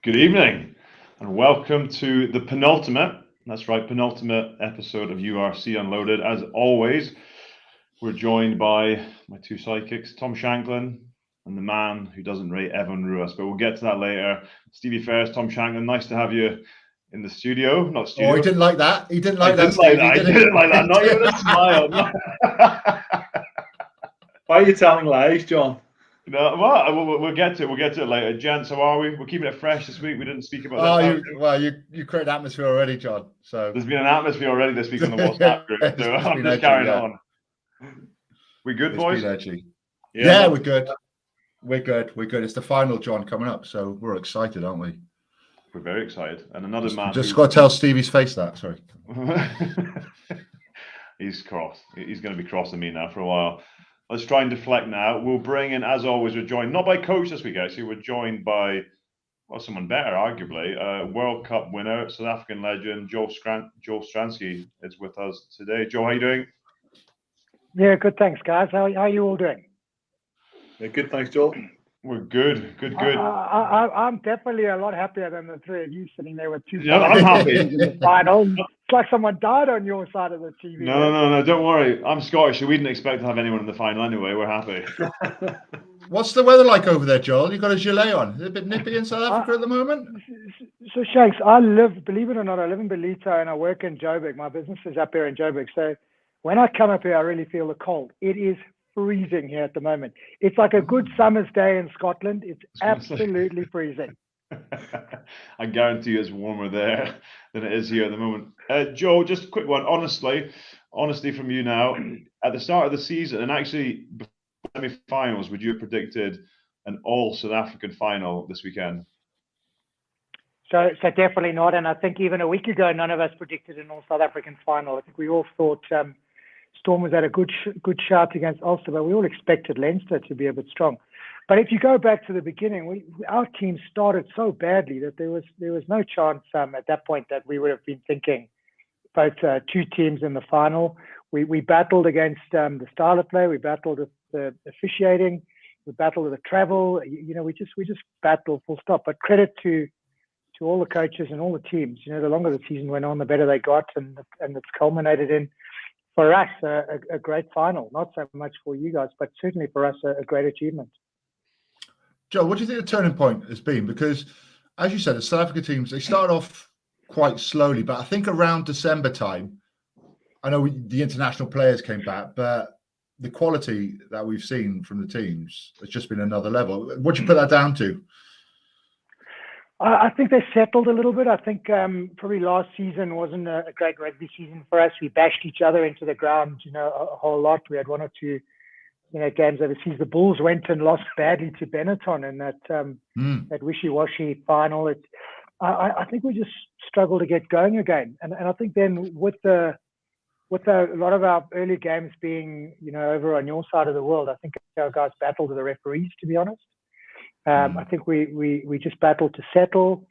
Good evening, and welcome to the penultimate episode of URC Unloaded. As always, we're joined by my two sidekicks, Tom Shanklin and the man who doesn't rate Evan Ruas, but we'll get to that later. Stevie Ferris, Tom Shanklin, nice to have you in the studio. Not studio. Oh, he didn't like that. He didn't like that, Stevie. He didn't like that. Not even a smile. Why are you telling lies, John? No, well, we'll get to it. We'll get to it later. Gents, how are we? We're keeping it fresh this week. We didn't speak about that. You created atmosphere already, John. So there's been an atmosphere already this week on the WhatsApp group. So I'm just carrying on. We good, boys? Yeah, we're good. We're good. It's the final, John, coming up. So we're excited, aren't we? We're very excited. And another man. Just got to tell Stevie's face that. Sorry. He's cross. He's going to be crossing me now for a while. Let's try and deflect now. We'll bring in, as always, we're joined not by coach this week, actually. We're joined by, well, someone better, arguably. World Cup winner, South African legend, Joe Stransky is with us today. Joe, how you doing? Yeah, good. Thanks, guys. How are you all doing? Yeah, good. Thanks, Joel. We're good. I'm definitely a lot happier than the three of you sitting there with two. Yeah, I'm happy. In the final. It's like someone died on your side of the TV. No. Don't worry. I'm Scottish, so we didn't expect to have anyone in the final anyway. We're happy. What's the weather like over there, Joel? You got a gilet on. Is it a bit nippy in South Africa at the moment? So, Shanks, believe it or not, I live in Ballito and I work in Joburg. My business is up here in Joburg. So when I come up here, I really feel the cold. It is freezing here at the moment. It's like a good summer's day in Scotland. It's absolutely freezing. I guarantee you it's warmer there than it is here at the moment. Joe, just a quick one. Honestly from you now, at the start of the season, and actually before semi-finals, would you have predicted an all South African final this weekend? So definitely not. And I think even a week ago, none of us predicted an all South African final. I think we all thought Storm was at a good shout against Ulster, but we all expected Leinster to be a bit strong. But if you go back to the beginning, our team started so badly that there was no chance at that point that we would have been thinking both two teams in the final. We battled against the style of play, we battled with the officiating, we battled with the travel. We just battled full stop. But credit to all the coaches and all the teams. The longer the season went on, the better they got, and it's culminated in, for us, a great final. Not so much for you guys, but certainly for us, a great achievement. Joe, what do you think the turning point has been? Because, as you said, the South Africa teams, they started off quite slowly, but I think around December time, I know the international players came back, but the quality that we've seen from the teams has just been another level. What do you put that down to? I think they settled a little bit. I think probably last season wasn't a great rugby season for us. We bashed each other into the ground, a whole lot. We had one or two, games overseas. The Bulls went and lost badly to Benetton in that wishy-washy final. I think we just struggled to get going again. And I think then with a lot of our early games being, over on your side of the world, I think our guys battled with the referees, to be honest. I think we just battled to settle,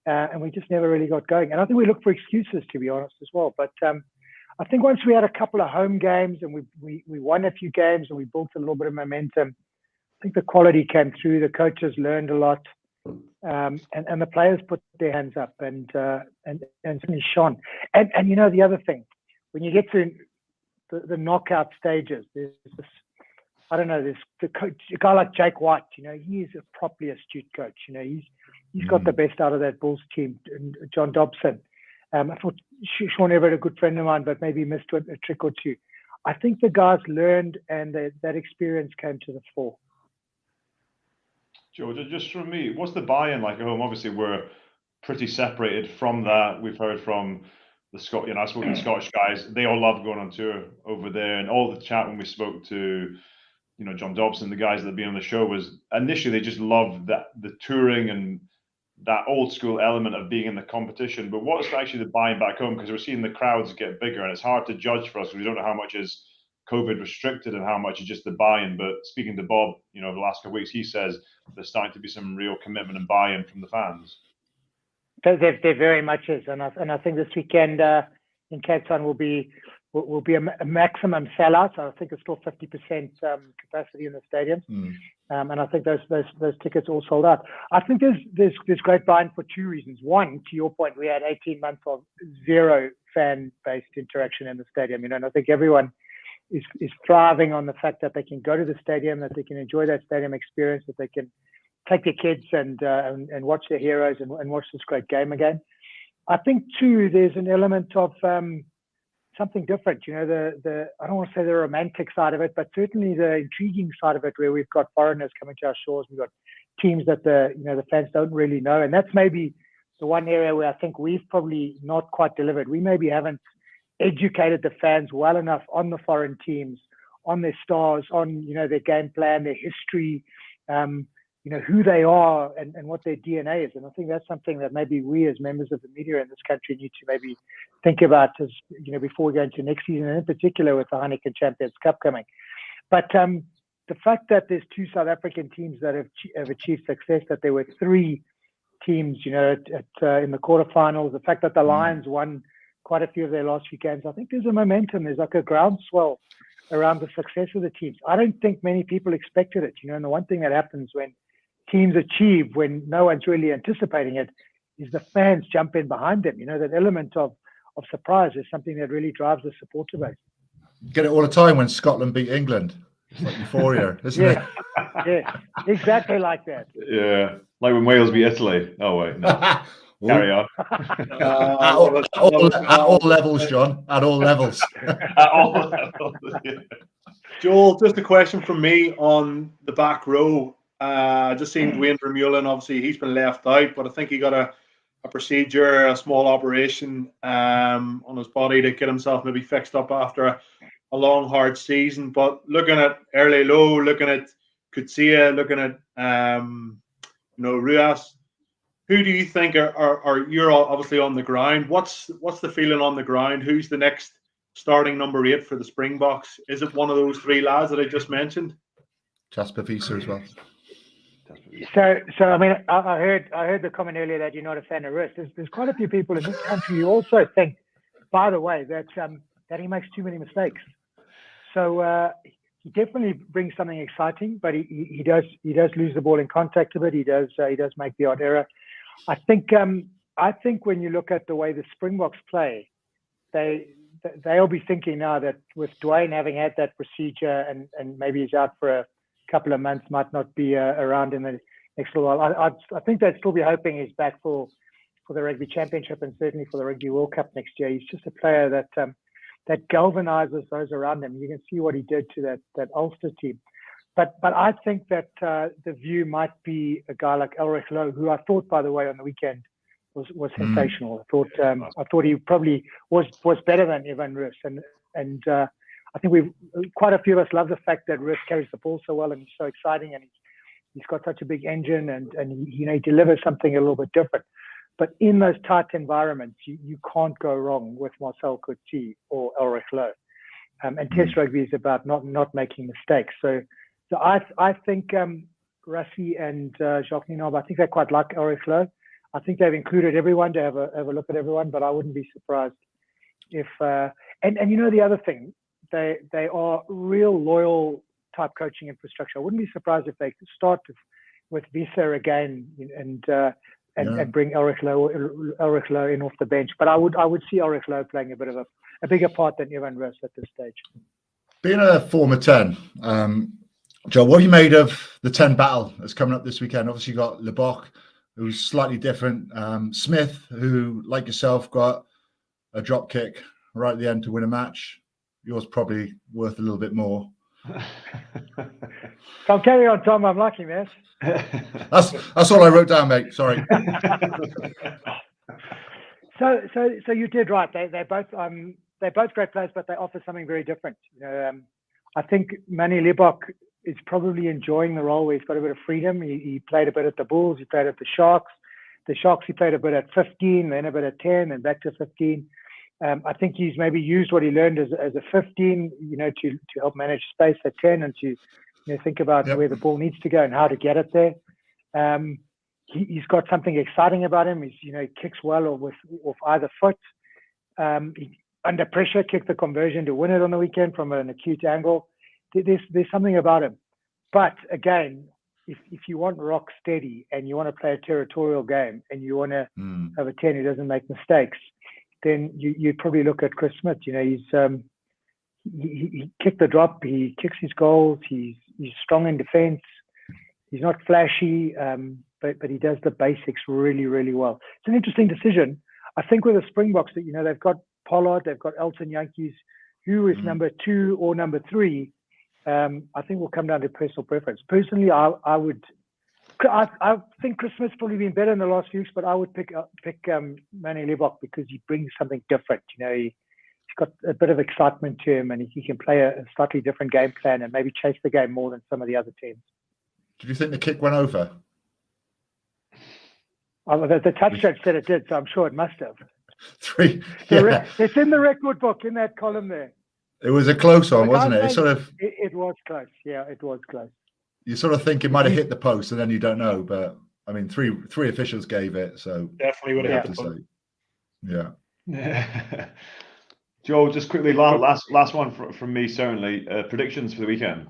and we just never really got going. And I think we looked for excuses, to be honest, as well. But I think once we had a couple of home games and we won a few games and we built a little bit of momentum, I think the quality came through. The coaches learned a lot, and the players put their hands up and certainly shone. And the other thing, when you get to the knockout stages, there's this. I don't know, there's a guy like Jake White, he is a properly astute coach. He's got the best out of that Bulls team. And John Dobson. I thought Sean Everett, a good friend of mine, but maybe missed a trick or two. I think the guys learned and that experience came to the fore. Joe, just from me, what's the buy-in like at home? Obviously, we're pretty separated from that. We've heard from I spoke to the Scottish guys. They all love going on tour over there, and all the chat when we spoke to John Dobson, the guys that have been on the show, was initially they just loved the touring and that old school element of being in the competition. But what's actually the buy-in back home? Because we're seeing the crowds get bigger, and it's hard to judge for us because we don't know how much is COVID restricted and how much is just the buy-in. But speaking to Bob, the last couple of weeks, he says there's starting to be some real commitment and buy-in from the fans. There very much is, and I think this weekend in Cape Town will be a maximum sellout. I think it's still 50% capacity in the stadium. And I think those tickets all sold out. I think there's great buy-in for two reasons. One, to your point, we had 18 months of zero fan-based interaction in the stadium. And I think everyone is thriving on the fact that they can go to the stadium, that they can enjoy that stadium experience, that they can take their kids and watch their heroes and watch this great game again. I think too, there's an element of something different. The I don't want to say the romantic side of it, but certainly the intriguing side of it, where we've got foreigners coming to our shores, we've got teams that the fans don't really know, and that's maybe the one area where I think we've probably not quite delivered. We maybe haven't educated the fans well enough on the foreign teams, on their stars, on their game plan, their history, who they are and what their DNA is. And I think that's something that maybe we as members of the media in this country need to maybe think about as before we go into next season, and in particular with the Heineken Champions Cup coming. But the fact that there's two South African teams that have achieved success, that there were three teams, in the quarterfinals, the fact that the Lions won quite a few of their last few games, I think there's a momentum. There's like a groundswell around the success of the teams. I don't think many people expected it, and the one thing that happens when teams achieve, when no one's really anticipating it, is the fans jump in behind them. That element of surprise is something that really drives the supporter base. Get it all the time when Scotland beat England. It's like euphoria, isn't it? Yeah, exactly like that. Yeah, like when Wales beat Italy. Oh wait, no. Carry on. At all levels, John. At all levels. At all levels. Yeah. Joel, just a question from me on the back row. Just seen Dwayne Vermeulen, obviously he's been left out, but I think he got a procedure, a small operation on his body to get himself maybe fixed up after a long, hard season. But looking at Early Low, looking at Kutsia, looking at Ruas, who do you think are you're obviously on the ground? What's the feeling on the ground? Who's the next starting number 8 for the Springboks? Is it one of those three lads that I just mentioned? Jasper Visa as well. So I mean, I heard the comment earlier that you're not a fan of Rus. There's quite a few people in this country who also think, by the way, that he makes too many mistakes. So he definitely brings something exciting, but he does lose the ball in contact a bit. He does make the odd error. I think when you look at the way the Springboks play, they'll be thinking now that with Dwayne having had that procedure and maybe he's out for a couple of months, might not be around in the next little while. I think they'd still be hoping he's back for the Rugby Championship and certainly for the Rugby World Cup next year. He's just a player that galvanizes those around him. You can see what he did to that Ulster team. But I think that the view might be a guy like Elrich Lowe, who I thought, by the way, on the weekend was sensational. I thought he probably was better than Evan Rus, and I think quite a few of us love the fact that Rus carries the ball so well and he's so exciting and he's got such a big engine and he delivers something a little bit different. But in those tight environments, you can't go wrong with Marcel Coetzee or Elrich Lowe. And Test rugby is about not making mistakes. So I think Rassie and Jacques Nienaber, I think they quite like Elrich Lowe. I think they've included everyone to have a look at everyone, but I wouldn't be surprised if and the other thing, they are real loyal type coaching infrastructure. I wouldn't be surprised if they start with Visa again and bring Elrich Lowe in off the bench. But I would see Elrich Lowe playing a bit of a bigger part than Evan Rus at this stage. Being a former 10, Joe, what have you made of the 10 battle that's coming up this weekend? Obviously, you got Lebok, who's slightly different. Smith, who, like yourself, got a drop kick right at the end to win a match. Yours probably worth a little bit more. So carry on, Tom. I'm lucky, man. That's all I wrote down, mate. Sorry. So you did right. They're both great players, but they offer something very different. I think Manny Lebok is probably enjoying the role where he's got a bit of freedom. He played a bit at the Bulls. He played at the Sharks. The Sharks, he played a bit at 15, then a bit at 10, and back to 15. I think he's maybe used what he learned as a 15, to help manage space at 10 and to think about where the ball needs to go and how to get it there. He's got something exciting about him. He kicks well or with either foot. He, under pressure, kicked the conversion to win it on the weekend from an acute angle. There's something about him. But again, if you want rock steady and you want to play a territorial game and you want to have a 10 who doesn't make mistakes, then you'd probably look at Chris Smith. You know, he kicked the drop, he kicks his goals, he's strong in defence, he's not flashy, but he does the basics really, really well. It's an interesting decision. I think with the Springboks that, you know, they've got Pollard, they've got Elton Yankees, who is number 2 or number 3. I think will come down to personal preference. Personally, I think Chris Smith's probably been better in the last few weeks, but I would pick Manny Libbok because he brings something different. You know, he's got a bit of excitement to him, and he can play a slightly different game plan and maybe chase the game more than some of the other teams. Did you think the kick went over? The touch judge said it did, so I'm sure it must have. 3. Yeah. It's in the record book in that column there. It was a close one, wasn't it? It was close. Yeah, it was close. You sort of think it might have hit the post, and then you don't know. But I mean, three officials gave it, so definitely would have to say. Yeah. Joe, just quickly, last one from me. Certainly, predictions for the weekend.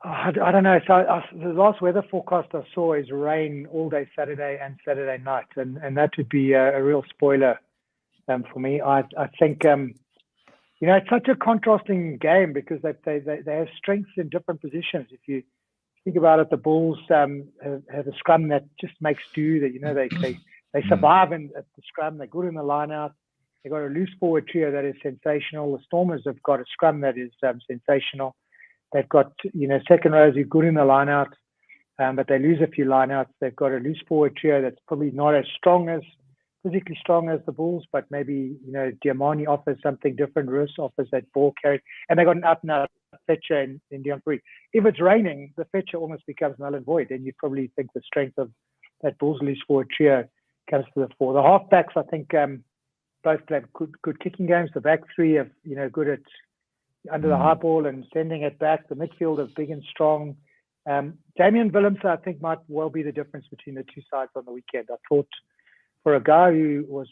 I don't know. So the last weather forecast I saw is rain all day Saturday and Saturday night, and that would be a real spoiler for me. I think you know, it's such a contrasting game because they have strengths in different positions. If you think about it, the Bulls have a scrum that just makes do. That, you know, they survive at the scrum. They're good in the line out. They've got a loose forward trio that is sensational. The Stormers have got a scrum that is sensational. They've got, you know, second rows who are good in the line out, but they lose a few line outs. They've got a loose forward trio that's probably not as physically strong as the Bulls, but maybe, you know, Diamani offers something different. Rus offers that ball carry. And they've got an out-and-out Fetcher in Dion Fourie. If it's raining, the Fetcher almost becomes null and void, and you probably think the strength of that Bulls loose forward trio comes to the fore. The halfbacks, I think, both play good kicking games. The back three have, you know, good at under the high ball and sending it back. The midfield are big and strong. Damian Willemse, I think, might well be the difference between the two sides on the weekend. I thought for a guy who was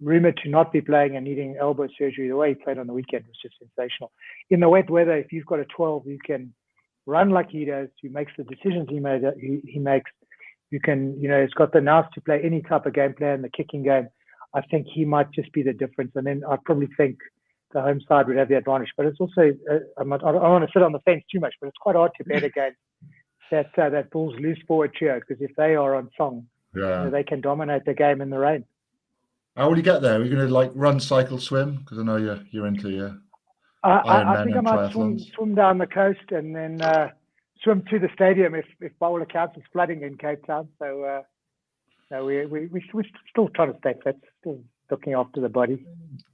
rumored to not be playing and needing elbow surgery, the way he played on the weekend was just sensational. In the wet weather, if you've got a 12, you can run like he does, who makes the decisions he makes. You can, you know, he's got the nous to play any type of game plan, the kicking game. I think he might just be the difference. And then I probably think the home side would have the advantage. But it's also, I don't want to sit on the fence too much, but it's quite hard to bet against that Bulls loose forward trio, because if they are on song, you know, they can dominate the game in the rain. How will you get there? Are you going to like run, cycle, swim? Because I know you're into your I think I might swim down the coast and then swim to the stadium if by all accounts it's flooding in Cape Town. So we're still trying to stay fit, still looking after the body.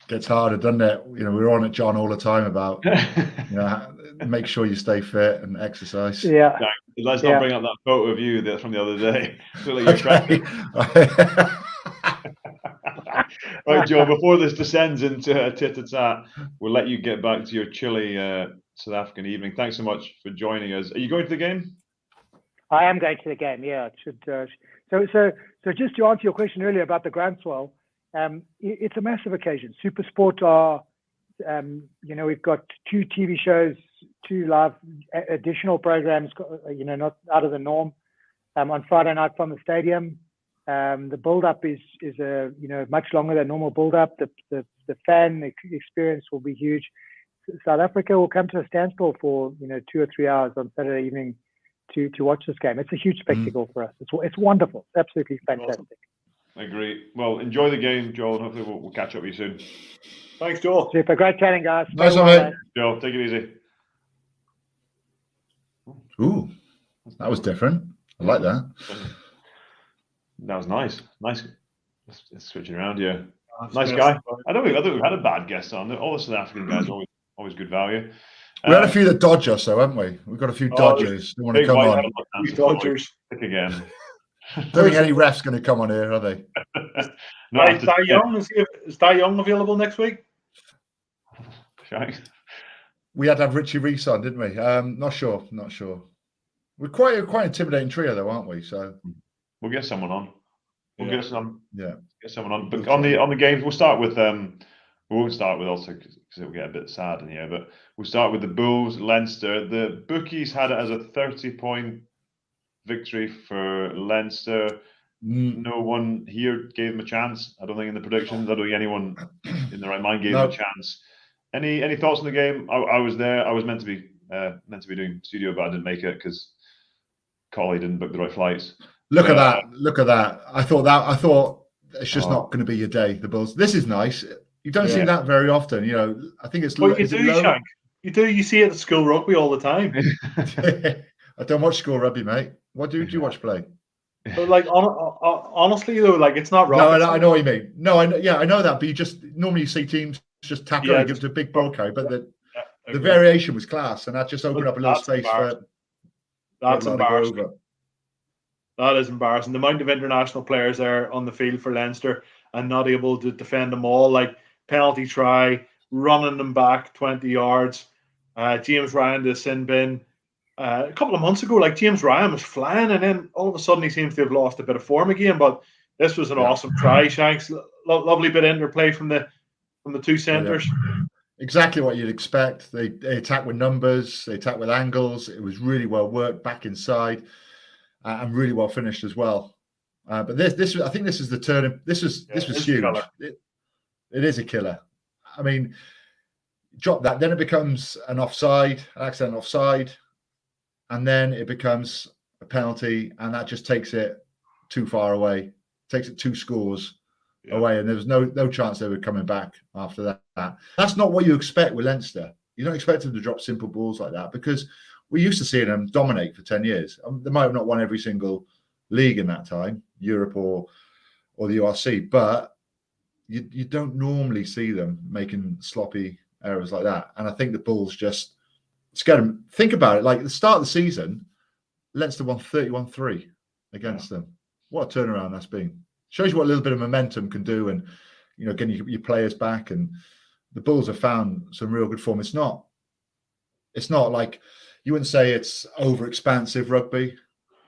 Gets harder, doesn't it? You know, we're on at John all the time about, you know, make sure you stay fit and exercise. Yeah. Let's not bring up that photo of you that's from the other day. Right, Joe, before this descends into a tit-a-tat, we'll let you get back to your chilly South African evening. Thanks so much for joining us. Are you going to the game? I am going to the game, yeah. It should, so just to answer your question earlier about the groundswell, it's a massive occasion. SuperSport are, you know, we've got 2 TV shows, 2 live additional programs, you know, not out of the norm, on Friday night from the stadium. The build-up is a, you know, much longer than normal build-up. The fan experience will be huge. South Africa will come to a standstill for, you know, 2 or 3 hours on Saturday evening to watch this game. It's a huge spectacle for us. It's wonderful. It's absolutely fantastic. Awesome. I agree. Well, enjoy the game, Joel, and hopefully we'll catch up with you soon. Thanks, Joel. Super. Great chatting, guys. Nice one, mate. Joel, take it easy. Ooh, that was different. I like that. That was nice. Nice. Let's switch it around, yeah. Nice guy. I don't think we've had a bad guest on. All the South African guys are always good value. We had a few that dodge us, though, haven't we? We've got a few dodgers who want to come on. Dodgers. Again. Don't think any ref's going to come on here, are they? No, is Dai Young available next week? We had to have Richie Reese on, didn't we? Not sure. We're quite an intimidating trio, though, aren't we? So we'll get someone on. We'll get someone on. But on the games, we'll start with We won't start with Ulster because it'll get a bit sad in here, but we'll start with the Bulls, Leinster. The bookies had it as a 30-point victory for Leinster. No one here gave them a chance. I don't think in the predictions. I don't think anyone in the right mind gave them a chance. Any thoughts on the game? I was there. I was meant to be doing studio, but I didn't make it because Collie didn't book the right flights. Look at that! Look at that! I thought it's just not going to be your day. The Bulls. This is nice. You don't see that very often. I think it's. Well, you do, Shank. You do. You see it at school rugby all the time. I don't watch school rugby, mate. What do you watch play? But like, honestly though, like it's not wrong. No, I know what you mean. No, I know that, but you just normally see teams just tackle and give it a big ball carry, but the variation was class, and that just opened up a little space for. That's embarrassing. That is embarrassing. The amount of international players there on the field for Leinster and not able to defend them all, like penalty try, running them back 20 yards. James Ryan to sin bin. A couple of months ago, like James Ryan was flying, and then all of a sudden he seems to have lost a bit of form again. But this was an awesome try, Shanks. Lovely bit of interplay from the two centres. Exactly what you'd expect. They attack with numbers, they attack with angles. It was really well worked back inside. And really well finished as well. But this I think this is the turn. This was huge. It is a killer. I mean, drop that, then it becomes an accident offside, and then it becomes a penalty, and that just takes it too far away. Takes it 2 scores away, and there was no chance they were coming back after that. That's not what you expect with Leinster. You don't expect them to drop simple balls like that because we're used to seeing them dominate for 10 years. They might have not won every single league in that time, Europe or the URC, but you don't normally see them making sloppy errors like that. And I think the Bulls just scared them. Think about it. Like at the start of the season, Leinster won 31-3 against them. What a turnaround that's been. Shows you what a little bit of momentum can do, and getting your players back. And the Bulls have found some real good form. It's not like, you wouldn't say it's over expansive rugby,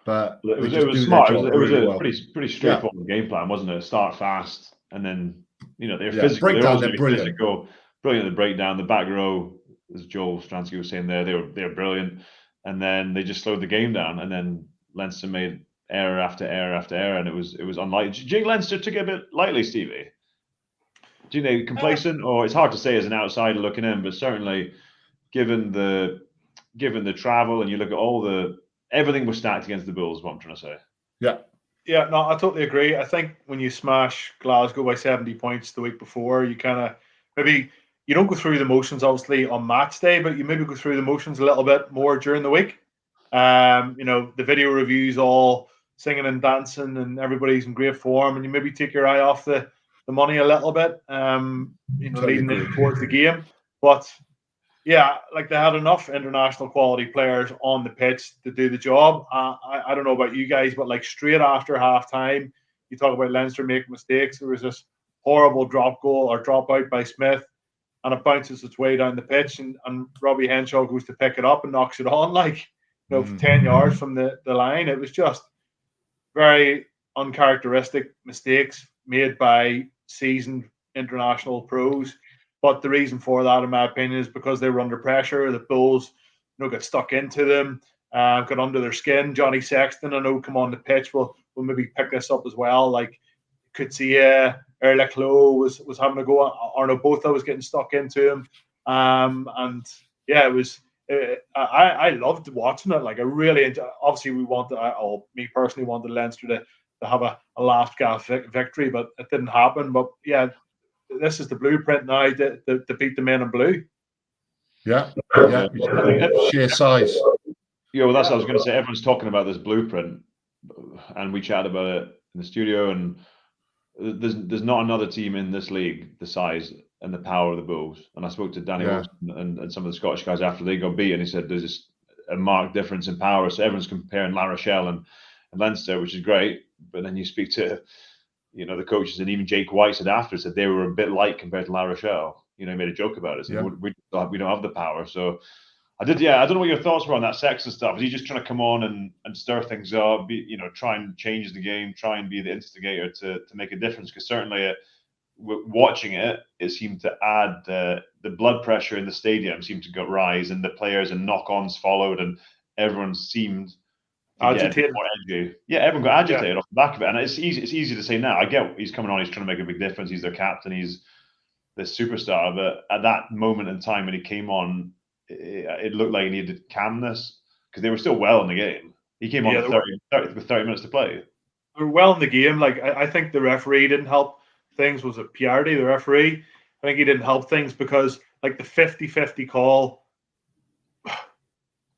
but it was smart. It was a pretty straightforward game plan, wasn't it? Start fast, and then they're physical. They're always physical, brilliant at the breakdown. The back row, as Joel Stransky was saying there, they're brilliant, and then they just slowed the game down, and then Leinster made error after error after error, and it was unlikely. Do you think Leinster took it a bit lightly, Stevie? Do you think complacent, or it's hard to say as an outsider looking in, but certainly given the travel, and you look at everything was stacked against the Bulls, what I'm trying to say. Yeah, no, I totally agree. I think when you smash Glasgow by 70 points the week before, you kind of maybe you don't go through the motions obviously on match day, but you maybe go through the motions a little bit more during the week. The video reviews all singing and dancing, and everybody's in great form, and you maybe take your eye off the money a little bit, leading in towards the game, but. Yeah, like they had enough international quality players on the pitch to do the job. I don't know about you guys, but like straight after half time, you talk about Leinster making mistakes. There was this horrible drop goal or drop out by Smith, and it bounces its way down the pitch, and Robbie Henshaw goes to pick it up and knocks it on 10 yards from the line. It was just very uncharacteristic mistakes made by seasoned international pros. But the reason for that, in my opinion, is because they were under pressure. The Bulls, got stuck into them, got under their skin. Johnny Sexton, I know, come on the pitch. We'll maybe pick this up as well. Like, could see Erlich Lowe was having a go. Arno Botha was getting stuck into him, and yeah, it was. I loved watching it. Like, I really obviously me personally wanted Leinster to have a last gasp victory, but it didn't happen. But yeah. This is the blueprint now to beat the men in blue. Yeah. Sheer size. Yeah, well, that's what I was going to say. Everyone's talking about this blueprint, and we chatted about it in the studio. And there's not another team in this league the size and the power of the Bulls. And I spoke to Danny Wilson and some of the Scottish guys after they got beat, and he said there's just a marked difference in power. So everyone's comparing La Rochelle and Leinster, which is great. But then you speak to the coaches, and even Jake White said they were a bit light compared to La Rochelle. He made a joke about it. So we don't have the power. So I don't know what your thoughts were on that Sexton stuff. Is he just trying to come on and stir things up, try and change the game, try and be the instigator to make a difference? Because certainly watching it, it seemed to add the blood pressure in the stadium seemed to rise, and the players and knock-ons followed, and everyone seemed to get a bit more edgy. Yeah, everyone got agitated off the back of it, and it's easy to say now. I get he's coming on, he's trying to make a big difference. He's their captain, he's the superstar. But at that moment in time when he came on, it looked like he needed calmness because they were still well in the game. He came on with 30 minutes to play. They were well in the game. Like I think the referee didn't help things. Was it Piardi, the referee? I think he didn't help things because like the 50-50 call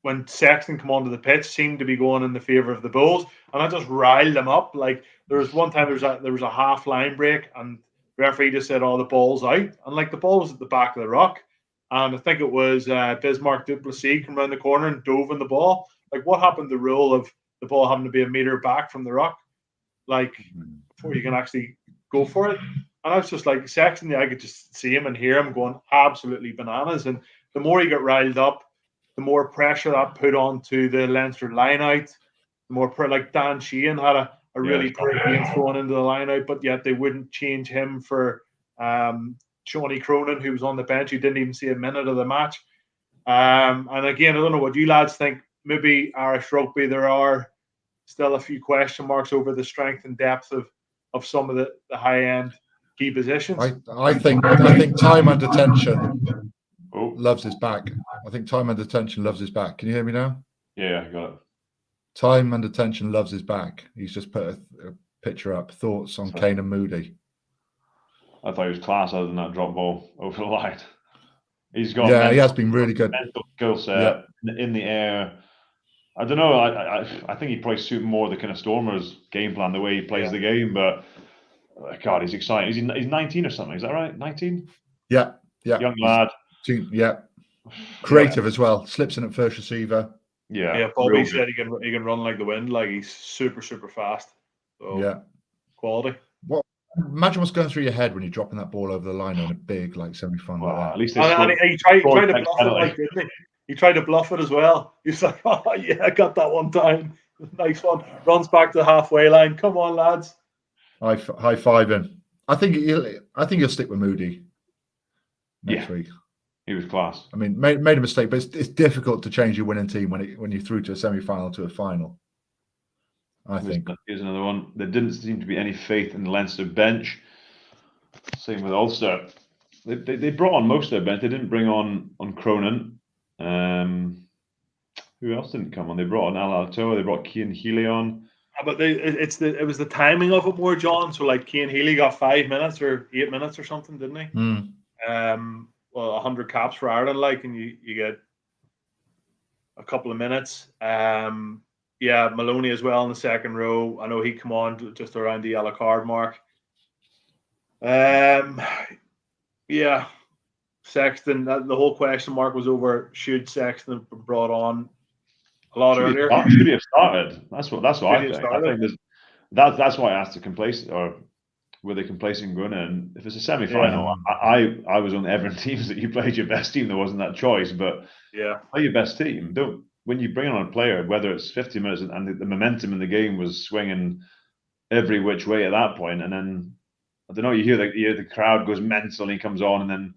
when Sexton come onto the pitch seemed to be going in the favour of the Bulls, and that just riled them up. Like there was one time there was a half line break, and the referee just said, "Oh, the ball's out," and like the ball was at the back of the ruck, and I think it was Bismarck Duplessis come around the corner and dove in the ball. Like what happened to the rule of the ball having to be a metre back from the ruck, like before you can actually go for it? And I was just like Sexton, I could just see him and hear him going absolutely bananas, and the more he got riled up, the more pressure that put onto the Leinster line-out, the more like Dan Sheehan had a really poor game thrown into the line-out, but yet they wouldn't change him for Johnny Cronin, who was on the bench, who didn't even see a minute of the match. And again, I don't know what you lads think. Maybe Irish rugby, there are still a few question marks over the strength and depth of some of the high-end key positions. I think time and attention loves his back. I think time and attention loves his back. Can you hear me now? Yeah, I got it. Time and attention loves his back. He's just put a picture up. Thoughts on Kane and Moody? I thought he was class other than that drop ball over the line. He's got he has been really good. Mental skill set in the air. I don't know. I think he probably suit more the kind of Stormers game plan, the way he plays the game. But God, he's exciting. He's 19 or something. Is that right? 19? Yeah. Young lad. Creative as well. Slips in at first receiver. Bobby said he can run like the wind. Like he's super fast. So, quality. Imagine what's going through your head when you're dropping that ball over the line on a big like semi-final like that. At least he tried to bluff it, like, didn't he? He tried to bluff it as well. He's like, "Oh yeah, I got that one time. Nice one." Runs back to the halfway line. Come on, lads. High five him. I think he'll stick with Moody next week. He was class. I mean, made a mistake, but it's difficult to change your winning team when you're through to a semi-final to a final. I think. Here's another one. There didn't seem to be any faith in the Leinster bench. Same with Ulster. They brought on most of their bench. They didn't bring on Cronin. Who else didn't come on? They brought on Al Altoa. They brought Cian Healy on. But it was the timing of it more, John. So like Cian Healy got 5 minutes or 8 minutes or something, didn't he? 100 caps for Ireland, like, and you get a couple of minutes. Maloney as well in the second row. I know he come on just around the yellow card mark. Sexton. The whole question mark was over. Should Sexton have been brought on a lot earlier? Should he have started? That's what I think. I think that's why I asked the complacent, or were they complacent going in? If it's a semi-final, I was on every teams that you played your best team. There wasn't that choice, but play your best team. Don't, when you bring on a player, whether it's 50 minutes and the momentum in the game was swinging every which way at that point, and then I don't know, you hear the crowd goes mental and he comes on, and then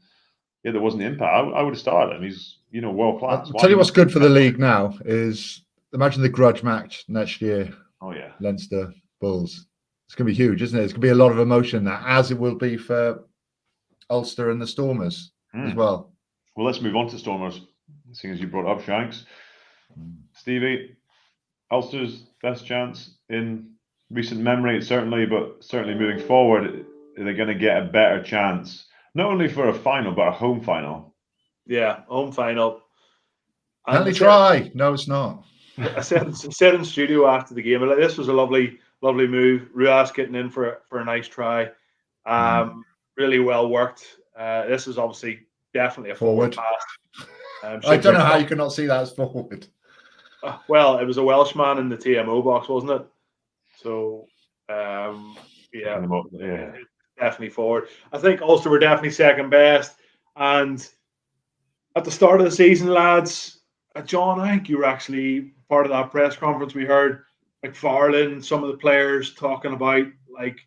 there wasn't the impact. I would have started him. He's world class. I'll tell you what's good for the league now is imagine the grudge match next year. Oh yeah, Leinster Bulls. It's going to be huge, isn't it? It's going to be a lot of emotion in that, as it will be for Ulster and the Stormers as well. Well, let's move on to Stormers, seeing as you brought up Shanks. Stevie, Ulster's best chance in recent memory, certainly, but certainly moving forward, are they going to get a better chance, not only for a final, but a home final? Yeah, home final. Penalty try. No, it's not. I said in studio after the game, like, this was a lovely move. Ruas getting in for a nice try. Really well worked. This is obviously definitely a forward pass. I don't know how you cannot see that as forward. Well, it was a Welshman in the TMO box, wasn't it? So, definitely forward. I think Ulster were definitely second best. And at the start of the season, lads, John, I think you were actually part of that press conference. We heard McFarlane, some of the players talking about like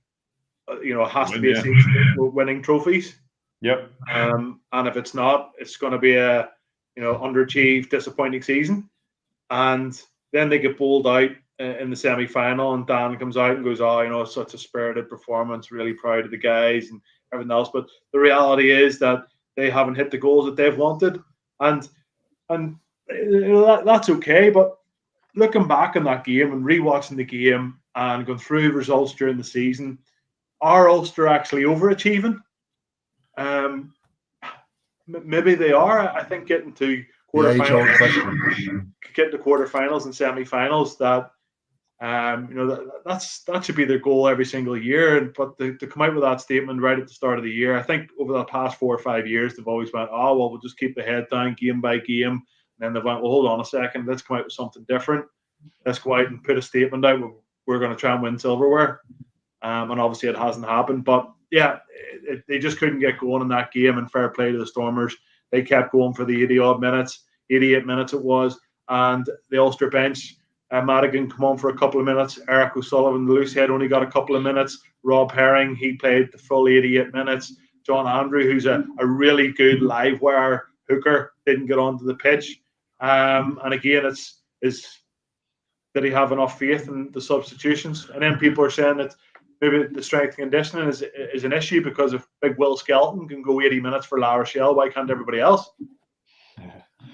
it has to be a season with winning trophies. Yep. And if it's not, it's going to be a underachieved, disappointing season. And then they get bowled out in the semi-final, and Dan comes out and goes, it's such a spirited performance, really proud of the guys and everything else. But the reality is that they haven't hit the goals that they've wanted, and that's okay. But looking back on that game and rewatching the game and going through results during the season, are Ulster actually overachieving? Maybe they are. I think getting to quarterfinals and semi-finals, that that should be their goal every single year. But to come out with that statement right at the start of the year, I think over the past 4 or 5 years, they've always went, we'll just keep the head down game by game. And then they went, well, hold on a second, let's come out with something different. Let's go out and put a statement out. We're going to try and win silverware. And obviously it hasn't happened. But yeah, they just couldn't get going in that game, and fair play to the Stormers. They kept going for the 88 minutes it was. And the Ulster bench, Madigan come on for a couple of minutes. Eric O'Sullivan, the loose head, only got a couple of minutes. Rob Herring, he played the full 88 minutes. John Andrew, who's a really good live wire hooker, didn't get onto the pitch. And again, did he have enough faith in the substitutions? And then people are saying that maybe the strength and conditioning is an issue, because if big Will Skelton can go 80 minutes for La Rochelle, why can't everybody else? Do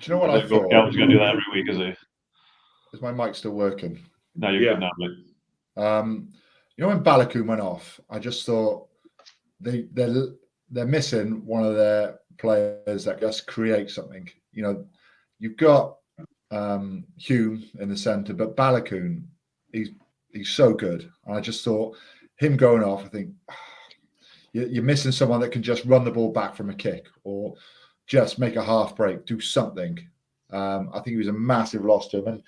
you know what I thought? Skelton's going to do that every week, is he? Is my mic still working? No, you're good now, mate. When Balakoon went off, I just thought they're missing one of their players that just create something. You've got Hume in the centre, but Balakoon, he's so good. And I just thought him going off, I think you're missing someone that can just run the ball back from a kick or just make a half break, do something. I think he was a massive loss to him. And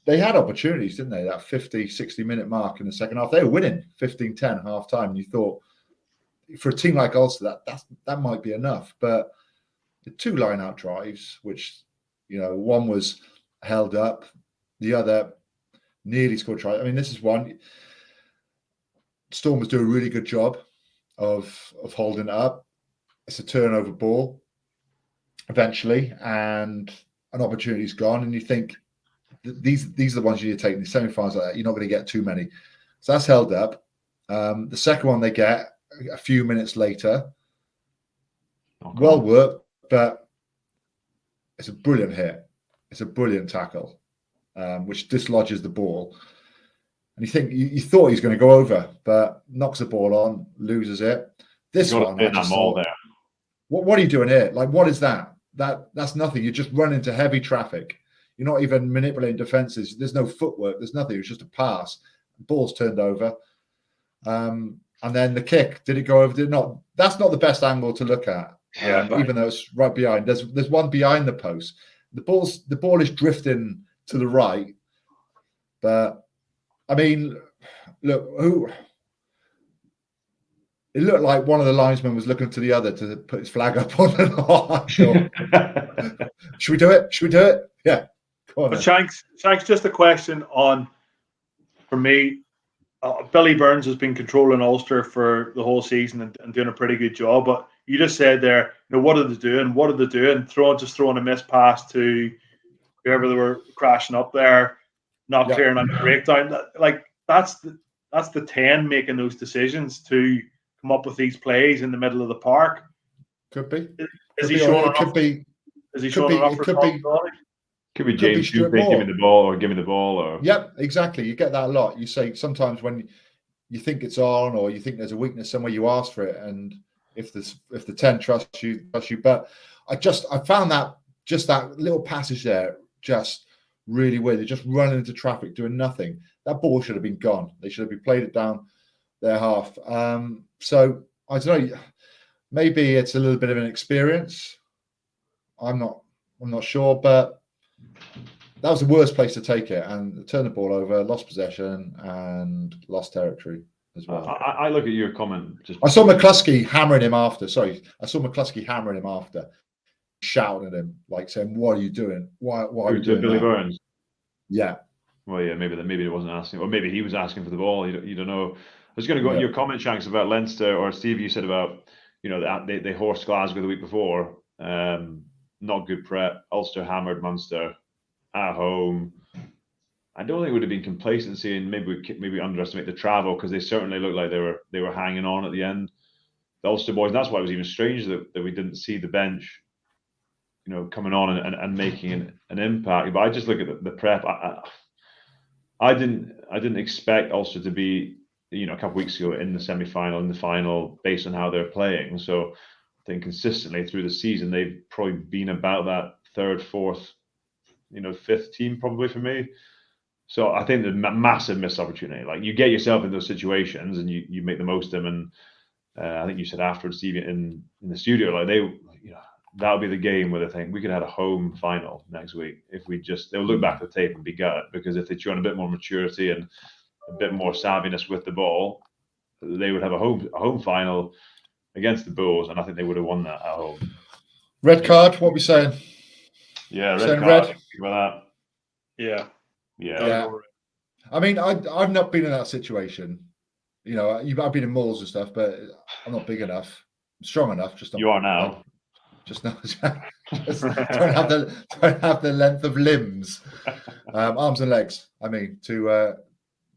they had opportunities, didn't they? That 50, 60-minute mark in the second half. They were winning 15-10 half time. And you thought, for a team like Ulster, that might be enough. But the 2 line-out drives, which, one was held up, the other nearly scored a try. I mean, this is one. Stormers do a really good job of holding it up. It's a turnover ball eventually, and an opportunity's gone. And you think, these are the ones you need to take in the semi-finals like that. You're not going to get too many. So that's held up. The second one they get a few minutes later. Well worked, but it's a brilliant hit. It's a brilliant tackle, which dislodges the ball. And you thought he was going to go over, but knocks the ball on, loses it. This one, I just thought, what are you doing here? Like, what is that? That's nothing. You just run into heavy traffic. You're not even manipulating defenses. There's no footwork. There's nothing. It was just a pass. The ball's turned over. And then the kick, did it go over? Did it not? That's not the best angle to look at. Even though it's right behind. There's one behind the post. The ball is drifting to the right. But I mean, look, it looked like one of the linesmen was looking to the other to put his flag up on the line. Should we do it? Should we do it? Yeah. But Shanks, just a question for me, Billy Burns has been controlling Ulster for the whole season and doing a pretty good job. But you just said there, what are they doing? What are they doing? Throwing a missed pass to whoever they were crashing up there, not clearing out the breakdown. That's the 10 making those decisions to come up with these plays in the middle of the park. Could be. Is he showing enough? Is he showing enough responsibility? Could be James Hughes saying, give me the ball. Or Yep, exactly. You get that a lot. You say sometimes when you think it's on or you think there's a weakness somewhere, you ask for it. And if the 10 trusts you. But I found that little passage there just really weird. They're just running into traffic, doing nothing. That ball should have been gone. They should have played it down their half. So I don't know. Maybe it's a little bit of an experience. I'm not sure, but that was the worst place to take it, and turn the ball over, lost possession, and lost territory as well. I look at your comment. I saw McCluskey hammering him after. Shouting at him, like saying, "What are you doing? Why are you doing Billy that?" Burns? Yeah. Well, yeah, maybe it wasn't asking, or maybe he was asking for the ball. You don't know. was going to go on your comment, Shanks, about Leinster, or Steve, you said about, they horsed Glasgow the week before. Not good prep. Ulster hammered Munster at home. I don't think it would have been complacency, and maybe we underestimate the travel, because they certainly looked like they were hanging on at the end. The Ulster boys, and that's why it was even strange that we didn't see the bench, coming on and making an impact. But I just look at the prep. I didn't expect Ulster to be, a couple of weeks ago in the semi-final, in the final, based on how they're playing. So I think consistently through the season, they've probably been about that third, fourth, fifth team probably for me. So I think the massive missed opportunity. Like, you get yourself in those situations and you make the most of them. And I think you said afterwards, Steve, in the studio, like that'll be the game where they think we could have a home final next week if they'll look back at the tape and be gutted, because if they show a bit more maturity and a bit more savviness with the ball, they would have a home final against the Bulls, and I think they would have won that at home. Red card, what are we saying? Yeah, red card. Think about that. Yeah. I mean, I've not been in that situation. I've been in malls and stuff, but I'm not big enough, strong enough. You are now. Just not. don't have the length of limbs, arms and legs. I mean, to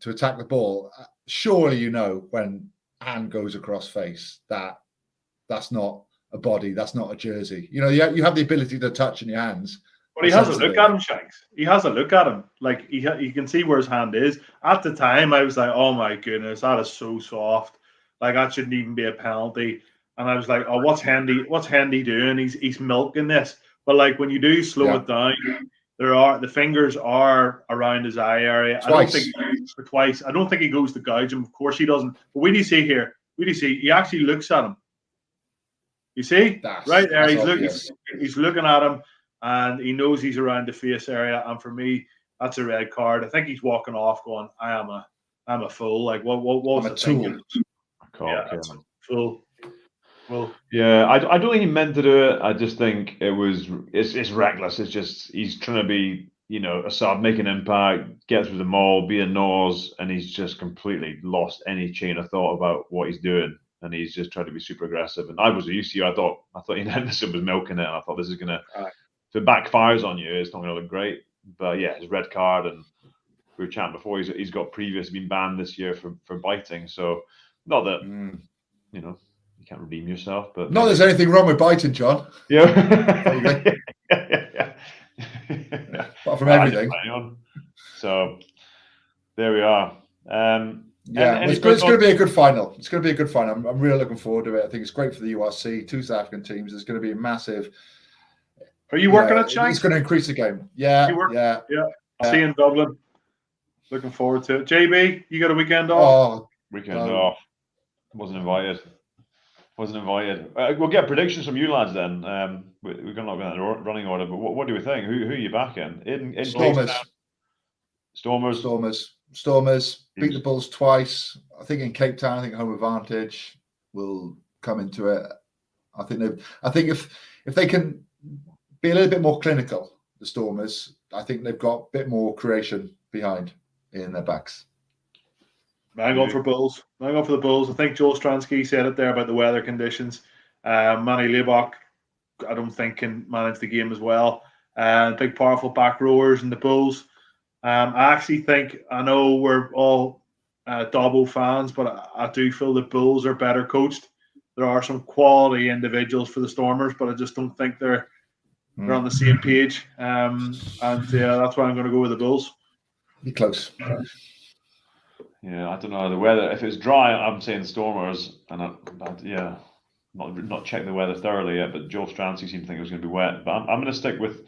attack the ball. Surely when hand goes across face, that's not a body, that's not a jersey. You have the ability to touch in your hands. But he has a look at him, Shanks. He has a look at him. Like, you can see where his hand is. At the time, I was like, oh my goodness, that is so soft. Like, that shouldn't even be a penalty. And I was like, oh, what's Hendy doing? He's milking this. But like, when you do slow it down, the fingers are around his eye area. Twice. I don't think he goes to gouge him. Of course he doesn't. But what do you see here? He actually looks at him. You see? Right there, he's looking at him, and he knows he's around the face area. And for me, that's a red card. I think he's walking off going, I'm a fool. Like, what was the thinking? Fool. Well, yeah, I don't think he meant to do it. I just think it's reckless. It's just, he's trying to be, a sub, make an impact, get through the maul, be a nose, and he's just completely lost any chain of thought about what he's doing, and he's just trying to be super aggressive. And I was used to, I thought Henderson was milking it, and I thought this is gonna, if it backfires on you, it's not gonna look great. But yeah, his red card, and we were chatting before, he's got been banned this year for biting. So not that you can't redeem yourself, but not there's anything wrong with biting, John. Yeah. Apart from everything. So there we are. It's going to be a good final. It's going to be a good final. I'm really looking forward to it. I think it's great for the URC. 2 South African teams. There's going to be a massive. Are you working at Shanks? It's going to increase the game. Yeah. I'll see you in Dublin. Looking forward to it. JB, you got a weekend off? Weekend off. Wasn't invited. We'll get predictions from you lads then. We're going to not go in the running order, but what do we think? Who are you backing? In Stormers beat the Bulls twice. I think in Cape Town, I think home advantage will come into it. I think if they can be a little bit more clinical, the Stormers, I think they've got a bit more creation behind in their backs. I'm going for Bulls. I'm going for the Bulls. I think Joel Stransky said it there about the weather conditions. Manny Leibach, I don't think, can manage the game as well. Big, powerful back rowers in the Bulls. I actually think, I know we're all Dobbo fans, but I do feel the Bulls are better coached. There are some quality individuals for the Stormers, but I just don't think they're on the same page. And that's why I'm going to go with the Bulls. Be close. Yeah, I don't know the weather. If it's dry, I'm saying Stormers, and not checked the weather thoroughly yet. But Joe Stransky seemed to think it was going to be wet. But I'm going to stick with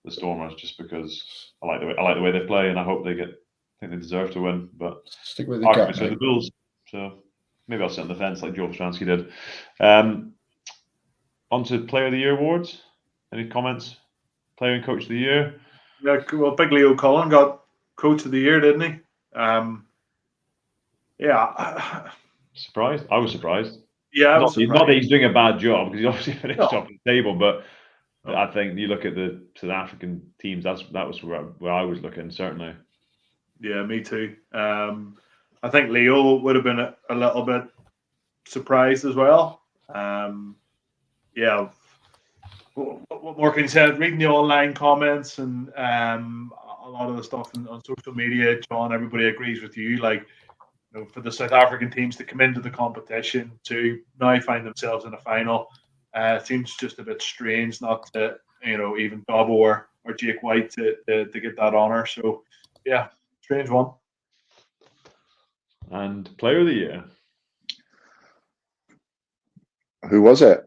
the Stormers just because I like the way they play, and I hope I think they deserve to win. But stick with the Bulls. So maybe I'll sit on the fence like Joe Stransky did. On to Player of the Year awards. Any comments? Player and Coach of the Year. Yeah, well, Big Leo Cullen got Coach of the Year, didn't he? Surprised? I was surprised. Yeah, not that he's doing a bad job, because he obviously finished top of the table, but I think you look at the South African teams, that was where I was looking, certainly. Yeah, me too. I think Leo would have been a little bit surprised as well. Yeah. What more can you say? Reading the online comments and a lot of the stuff on social media, John, everybody agrees with you. Like, for the South African teams to come into the competition to now find themselves in a final, it seems just a bit strange not to, even Dabo or Jake White to get that honour. So, yeah, strange one. And Player of the Year. Who was it?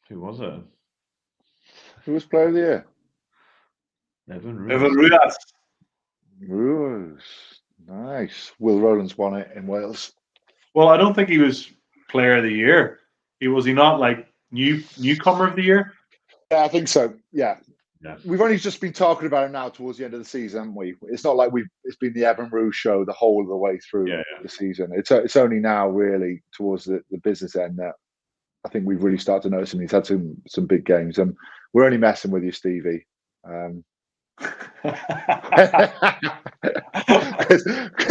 Who was it? Who was Player of the Year? Evan Ruas. Ruas. Nice. Will Rowlands won it in Wales. Well, I don't think he was Player of the Year. Was he not like newcomer of the year? Yeah, I think so. Yeah. Yeah. We've only just been talking about it now towards the end of the season, haven't we? It's not like it's been the Evan Roux show the whole of the way through the season. It's only now really towards the business end that I think we've really started to notice him. He's had some big games, and we're only messing with you, Stevie. Because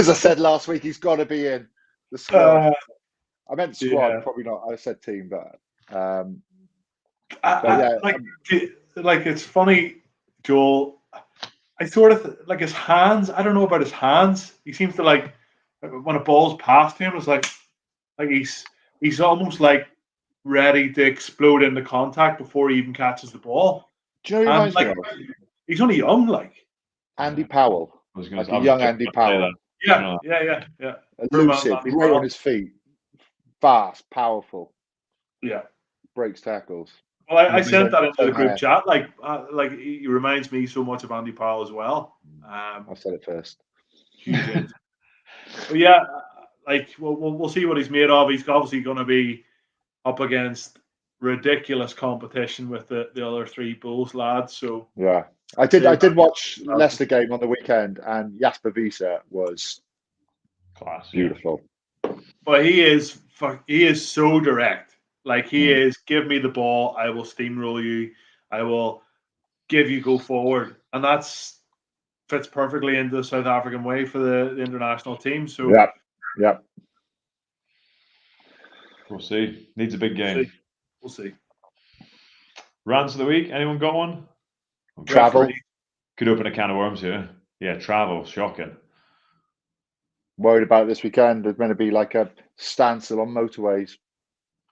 I said last week he's got to be in the squad. I meant squad, probably not. I said team, but it's funny, Joel. I sort of like his hands. I don't know about his hands. He seems to like when a ball's past him, it's like he's almost like ready to explode into contact before he even catches the ball. Do you know who reminds me of? He's only young, like Andy Powell. Like a young Andy Powell. Yeah. Elusive, great on his feet, fast, powerful. Yeah, breaks tackles. Well, I sent that into the group chat. Like he reminds me so much of Andy Powell as well. I said it first. Huge. But yeah, we'll see what he's made of. He's obviously going to be up against ridiculous competition with the other three Bulls lads. So yeah, I did watch Leicester game on the weekend, and Jasper Wiese was class, beautiful. But he is so direct. Like he is, give me the ball, I will steamroll you, I will give you go forward, and fits perfectly into the South African way for the international team. So yeah. We'll see. Needs a big game. We'll see. Rants of the week. Anyone got one? Travel. Could open a can of worms here. Yeah, travel. Shocking. Worried about this weekend. There's going to be like a standstill on motorways.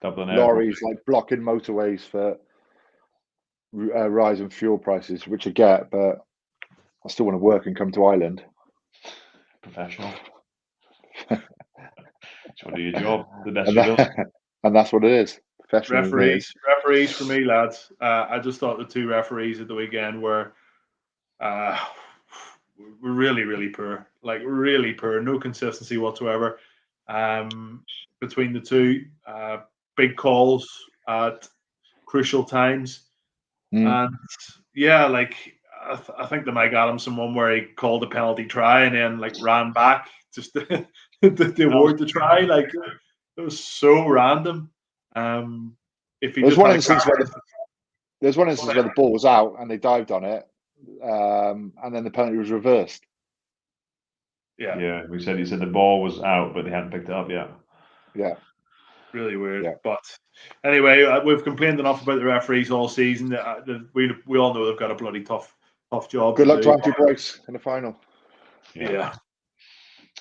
Dublin lorries like blocking motorways for rising fuel prices, which I get, but I still want to work and come to Ireland. Professional. Just want to do your job. The best you do. And that's what it is. Professional. Referees for me, lads. I just thought the two referees at the weekend were really, really poor. Like really poor. No consistency whatsoever between the two. Big calls at crucial times. And yeah, like I think the Mike Adamson one where he called a penalty try and then like ran back just to award the try. Like it was so random. There's one instance where the ball was out and they dived on it, and then the penalty was reversed. Yeah. He said the ball was out, but they hadn't picked it up yet. Yeah. Really weird. Yeah. But anyway, we've complained enough about the referees all season. We all know they've got a bloody tough job. Good luck to Andrew Bryce in the final. Yeah.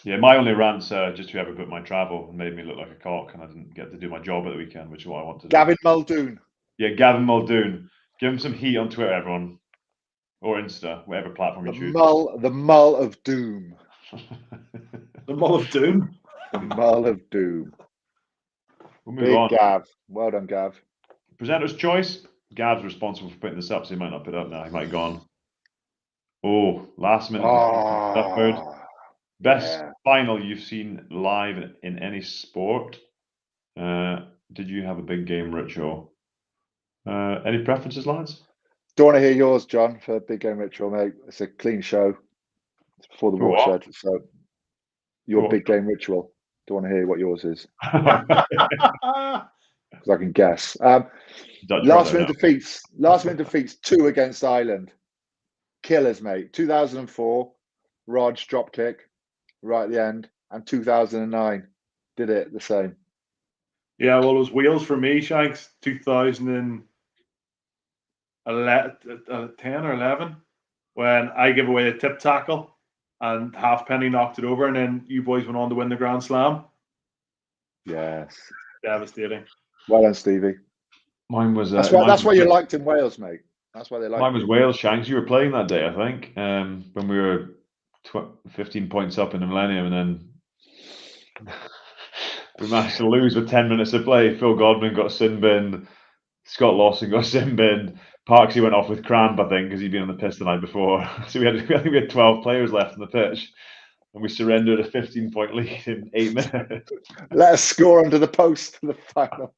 My only rants just whoever booked my travel made me look like a cock, and I didn't get to do my job at the weekend, which is what I want to do. Gavin Muldoon. Yeah, Gavin Muldoon. Give him some heat on Twitter, everyone, or Insta, whatever platform you choose. The Mull of Doom. The Mull of Doom. The Mull of Doom. We'll move on. Gav. Well done, Gav. Presenter's choice. Gav's responsible for putting this up, so he might not put it up now. He might have gone. Oh, last minute. Best final you've seen live in any sport. Did you have a big game ritual? Any preferences, lads? Don't want to hear yours, John, for big game ritual, mate. It's a clean show. It's before the watershed, so your big game ritual. Don't want to hear what yours is. Because I can guess. Last minute defeats 2 against Ireland. Killers, mate. 2004, Rog drop kick right at the end. and 2009 did it the same. Yeah, well, it was Wales for me, Shanks, 2010 or 11, when I gave away a tip tackle and Halfpenny knocked it over, and then you boys went on to win the Grand Slam. Yes. Devastating. Well done, Stevie. Mine was. That's why you liked in Wales, mate. That's why they liked. Mine was Wales, Shanks. You were playing that day, I think, when we were 15 points up in the Millennium, and then we managed to lose with 10 minutes to play. Phil Godwin got sin binned. Scott Lawson got sin binned. Parksy went off with cramp, I think, because he'd been on the piss the night before. So I think we had 12 players left on the pitch, and we surrendered a 15-point lead in 8 minutes. Let us score under the post in the final.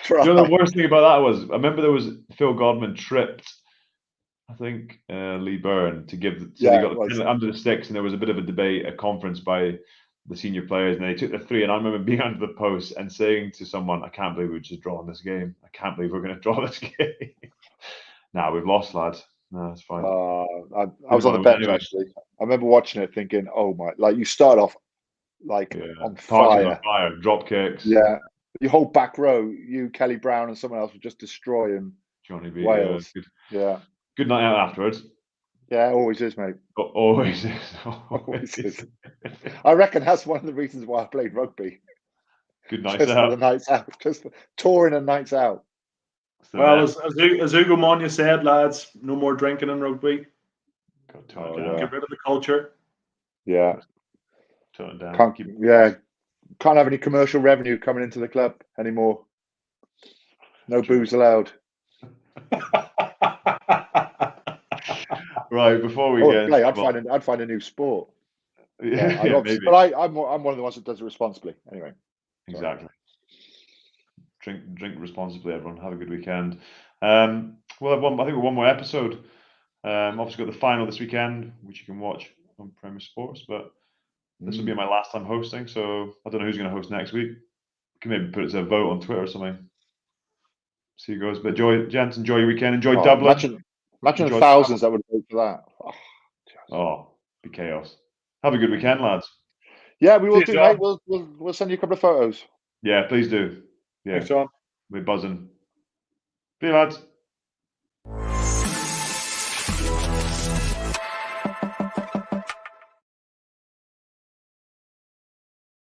You know, the worst thing about that was, I remember there was Phil Godwin tripped, I think, Lee Byrne to give. So they got under the sticks, and there was a bit of a debate, a conference by the senior players, and they took the 3. And I remember being under the post and saying to someone, "I can't believe we're just drawing this game. I can't believe we're going to draw this game." Nah, we've lost, lads. No, it's fine. I was on the bench actually. I remember watching it, thinking, "Oh my!" Like you start off like on fire, drop kicks. Yeah. Your whole back row, you, Kelly Brown, and someone else were just destroying Johnny B. Wales. Yeah. Good night out afterwards. Yeah, always is, mate. Always is. Always is. I reckon that's one of the reasons why I played rugby. Good nights just out. For the nights out. Just touring and nights out. So, well, as Ugo Monya said, lads, no more drinking in rugby. Get rid of the culture. Yeah. Turn it down. Can't have any commercial revenue coming into the club anymore. No booze allowed. Right, before we get I'd find a new sport. Yeah, maybe. But I'm one of the ones that does it responsibly. Anyway. Exactly. Drink responsibly, everyone. Have a good weekend. We'll have one more episode. Obviously got the final this weekend, which you can watch on Premier Sports, but this will be my last time hosting, so I don't know who's going to host next week. We can maybe put it to a vote on Twitter or something. See who goes. But gents, enjoy your weekend. Enjoy Dublin. Imagine the thousands that would vote for that. Oh, be chaos. Have a good weekend, lads. Yeah, we will do, mate. We'll send you a couple of photos. Yeah, please do. Yeah. Thanks, John. We're buzzing. See you, lads.